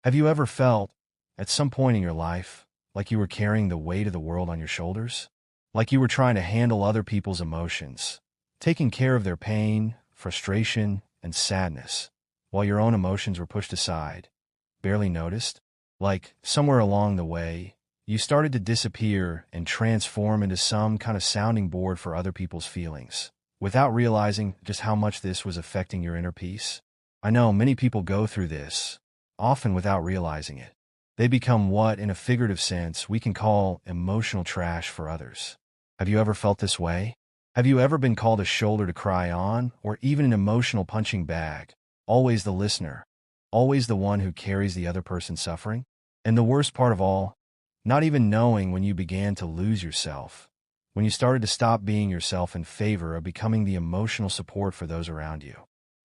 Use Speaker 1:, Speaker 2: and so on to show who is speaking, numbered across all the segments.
Speaker 1: Have you ever felt, at some point in your life, like you were carrying the weight of the world on your shoulders? Like you were trying to handle other people's emotions, taking care of their pain, frustration, and sadness, while your own emotions were pushed aside, barely noticed? Like, somewhere along the way, you started to disappear and transform into some kind of sounding board for other people's feelings, without realizing just how much this was affecting your inner peace. I know many people go through this, often without realizing it. They become what, in a figurative sense, we can call emotional trash for others. Have you ever felt this way? Have you ever been called a shoulder to cry on, or even an emotional punching bag? Always the listener, always the one who carries the other person's suffering? And the worst part of all, not even knowing when you began to lose yourself, when you started to stop being yourself in favor of becoming the emotional support for those around you.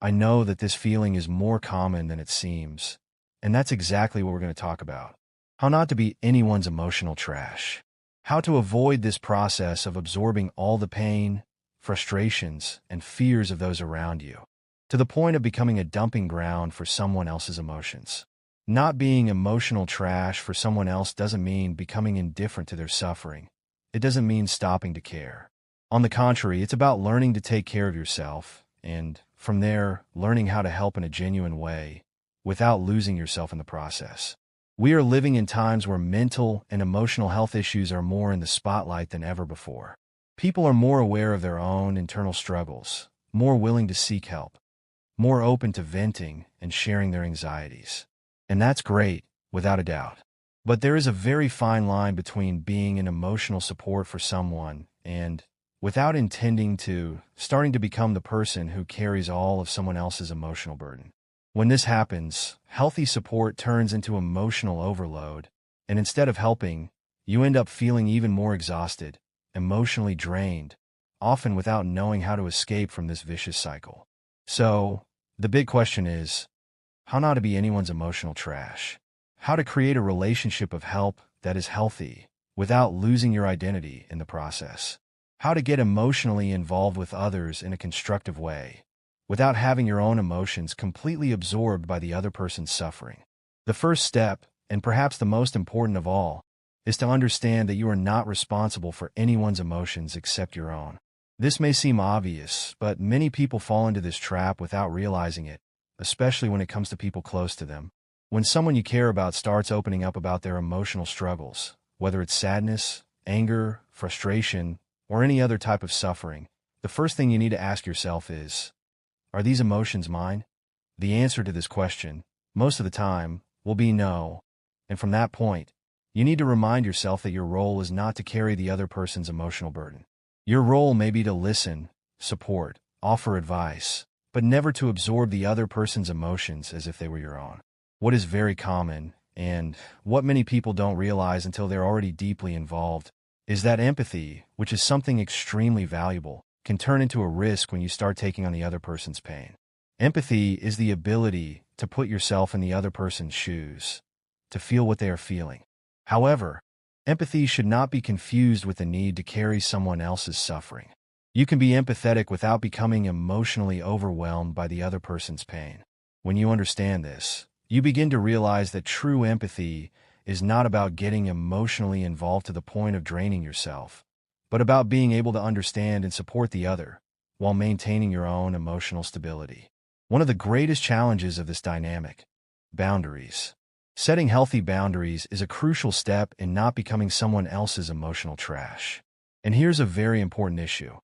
Speaker 1: I know that this feeling is more common than it seems, and that's exactly what we're going to talk about. How not to be anyone's emotional trash. How to avoid this process of absorbing all the pain, frustrations, and fears of those around you, to the point of becoming a dumping ground for someone else's emotions. Not being emotional trash for someone else doesn't mean becoming indifferent to their suffering. It doesn't mean stopping to care. On the contrary, it's about learning to take care of yourself, and, from there, learning how to help in a genuine way, without losing yourself in the process. We are living in times where mental and emotional health issues are more in the spotlight than ever before. People are more aware of their own internal struggles, more willing to seek help, more open to venting and sharing their anxieties. And that's great, without a doubt. But there is a very fine line between being an emotional support for someone and, without intending to, starting to become the person who carries all of someone else's emotional burden. When this happens, healthy support turns into emotional overload, and instead of helping, you end up feeling even more exhausted, emotionally drained, often without knowing how to escape from this vicious cycle. So, the big question is, how not to be anyone's emotional trash. How to create a relationship of help that is healthy, without losing your identity in the process. How to get emotionally involved with others in a constructive way, without having your own emotions completely absorbed by the other person's suffering. The first step, and perhaps the most important of all, is to understand that you are not responsible for anyone's emotions except your own. This may seem obvious, but many people fall into this trap without realizing it, especially when it comes to people close to them. When someone you care about starts opening up about their emotional struggles, whether it's sadness, anger, frustration, or any other type of suffering, the first thing you need to ask yourself is, are these emotions mine? The answer to this question, most of the time, will be no. And from that point, you need to remind yourself that your role is not to carry the other person's emotional burden. Your role may be to listen, support, offer advice, but never to absorb the other person's emotions as if they were your own. What is very common, and what many people don't realize until they're already deeply involved, is that empathy, which is something extremely valuable, can turn into a risk when you start taking on the other person's pain. Empathy is the ability to put yourself in the other person's shoes, to feel what they are feeling. However, empathy should not be confused with the need to carry someone else's suffering. You can be empathetic without becoming emotionally overwhelmed by the other person's pain. When you understand this, you begin to realize that true empathy is not about getting emotionally involved to the point of draining yourself, but about being able to understand and support the other, while maintaining your own emotional stability. One of the greatest challenges of this dynamic: boundaries. Setting healthy boundaries is a crucial step in not becoming someone else's emotional trash. And here's a very important issue.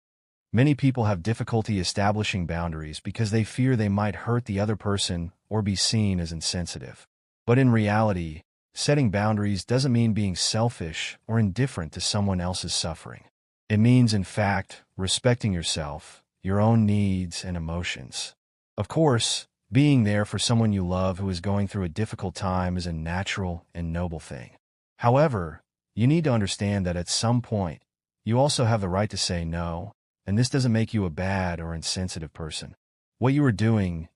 Speaker 1: Many people have difficulty establishing boundaries because they fear they might hurt the other person or be seen as insensitive. But in reality, setting boundaries doesn't mean being selfish or indifferent to someone else's suffering. It means, in fact, respecting yourself, your own needs and emotions. Of course, being there for someone you love who is going through a difficult time is a natural and noble thing. However, you need to understand that at some point, you also have the right to say no, and this doesn't make you a bad or insensitive person. What you are doing,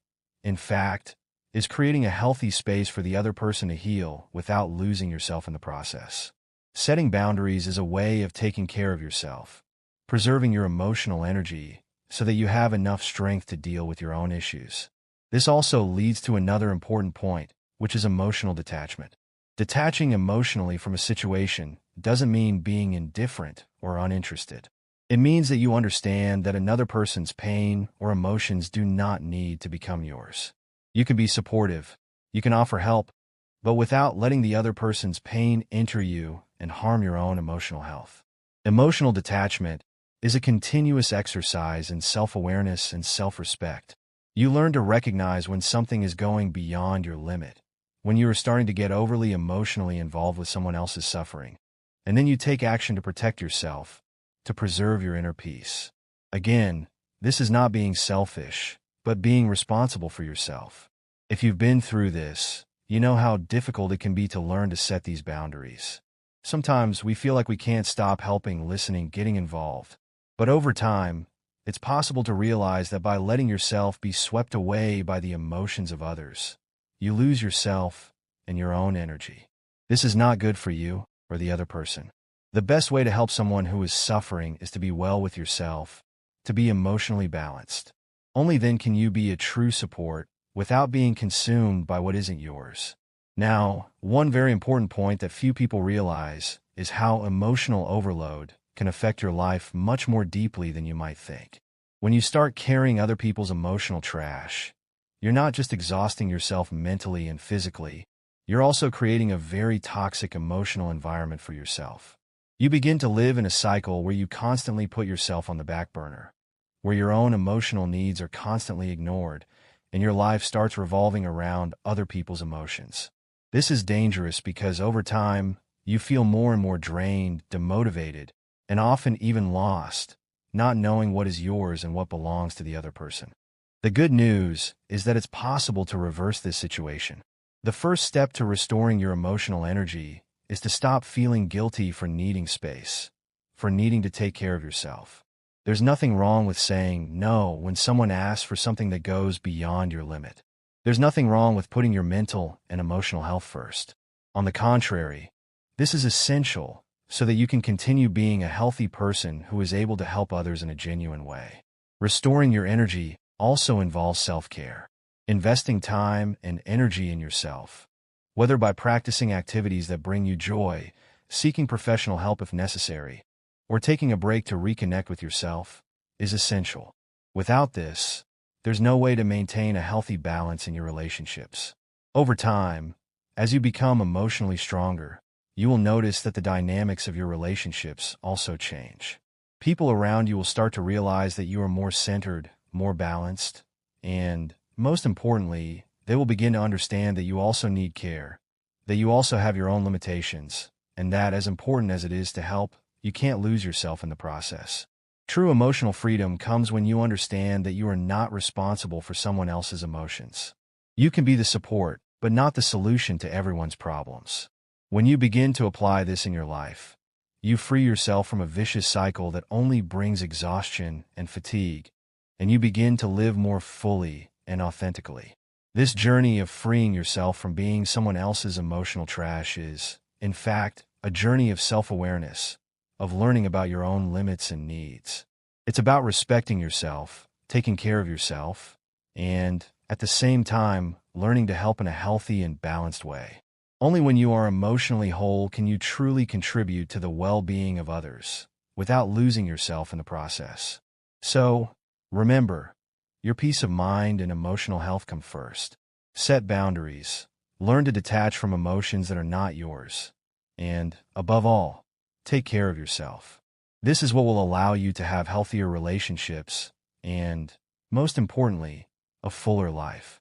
Speaker 1: in fact, is creating a healthy space for the other person to heal without losing yourself in the process. Setting boundaries is a way of taking care of yourself, preserving your emotional energy so that you have enough strength to deal with your own issues. This also leads to another important point, which is emotional detachment. Detaching emotionally from a situation doesn't mean being indifferent or uninterested. It means that you understand that another person's pain or emotions do not need to become yours. You can be supportive, you can offer help, but without letting the other person's pain enter you and harm your own emotional health. Emotional detachment is a continuous exercise in self-awareness and self-respect. You learn to recognize when something is going beyond your limit, when you are starting to get overly emotionally involved with someone else's suffering, and then you take action to protect yourself, to preserve your inner peace. Again, this is not being selfish, but being responsible for yourself. If you've been through this, you know how difficult it can be to learn to set these boundaries. Sometimes we feel like we can't stop helping, listening, getting involved. But over time, it's possible to realize that by letting yourself be swept away by the emotions of others, you lose yourself and your own energy. This is not good for you or the other person. The best way to help someone who is suffering is to be well with yourself, to be emotionally balanced. Only then can you be a true support without being consumed by what isn't yours. Now, one very important point that few people realize is how emotional overload can affect your life much more deeply than you might think. When you start carrying other people's emotional trash, you're not just exhausting yourself mentally and physically, you're also creating a very toxic emotional environment for yourself. You begin to live in a cycle where you constantly put yourself on the back burner, where your own emotional needs are constantly ignored, and your life starts revolving around other people's emotions. This is dangerous because over time, you feel more and more drained, demotivated, and often even lost, not knowing what is yours and what belongs to the other person. The good news is that it's possible to reverse this situation. The first step to restoring your emotional energy is to stop feeling guilty for needing space, for needing to take care of yourself. There's nothing wrong with saying no when someone asks for something that goes beyond your limit. There's nothing wrong with putting your mental and emotional health first. On the contrary, this is essential so that you can continue being a healthy person who is able to help others in a genuine way. Restoring your energy also involves self-care, investing time and energy in yourself. Whether by practicing activities that bring you joy, seeking professional help if necessary, or taking a break to reconnect with yourself, is essential. Without this, there's no way to maintain a healthy balance in your relationships. Over time, as you become emotionally stronger, you will notice that the dynamics of your relationships also change. People around you will start to realize that you are more centered, more balanced, and, most importantly, they will begin to understand that you also need care, that you also have your own limitations, and that, as important as it is to help, you can't lose yourself in the process. True emotional freedom comes when you understand that you are not responsible for someone else's emotions. You can be the support, but not the solution to everyone's problems. When you begin to apply this in your life, you free yourself from a vicious cycle that only brings exhaustion and fatigue, and you begin to live more fully and authentically. This journey of freeing yourself from being someone else's emotional trash is, in fact, a journey of self-awareness, of learning about your own limits and needs. It's about respecting yourself, taking care of yourself, and, at the same time, learning to help in a healthy and balanced way. Only when you are emotionally whole can you truly contribute to the well-being of others, without losing yourself in the process. So, remember, your peace of mind and emotional health come first. Set boundaries, learn to detach from emotions that are not yours, and, above all, take care of yourself. This is what will allow you to have healthier relationships and, most importantly, a fuller life.